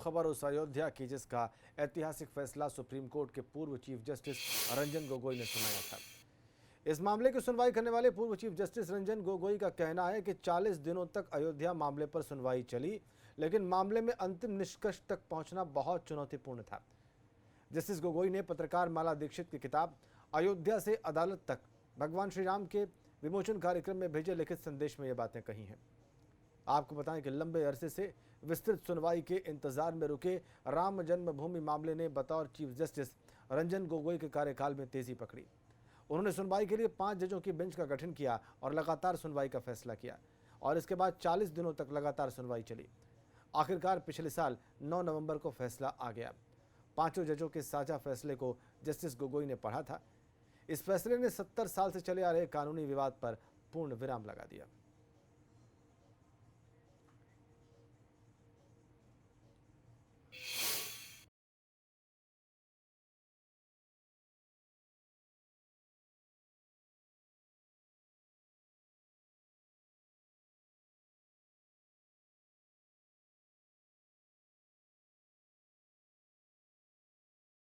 खबर उस अयोध्या की जिसका ऐतिहासिक फैसला सुप्रीम कोर्ट के पूर्व चीफ जस्टिस रंजन गोगोई ने सुनाया था। इस मामले की सुनवाई करने वाले पूर्व चीफ जस्टिस रंजन गोगोई का कहना है कि 40 दिनों तक अयोध्या मामले पर सुनवाई चली, लेकिन मामले में अंतिम निष्कर्ष तक पहुंचना बहुत चुनौतीपूर्ण था। जस्टिस गोगोई ने पत्रकार माला दीक्षित की किताब अयोध्या से अदालत तक भगवान श्री राम के विमोचन कार्यक्रम में भेजे लिखित संदेश में ये बातें कही हैं। आपको बताएं कि लंबे अरसे से विस्तृत सुनवाई के इंतजार में रुके राम जन्मभूमि मामले ने बतौर चीफ जस्टिस रंजन गोगोई के कार्यकाल में तेजी पकड़ी। उन्होंने सुनवाई के लिए 5 जजों की बेंच का गठन किया और लगातार सुनवाई का फैसला किया और इसके बाद 40 दिनों तक लगातार सुनवाई चली। आखिरकार पिछले साल 9 नवंबर को फैसला आ गया। 5 जजों के साझा फैसले को जस्टिस गोगोई ने पढ़ा था। इस फैसले ने 70 साल से चले आ रहे कानूनी विवाद पर पूर्ण विराम लगा दिया।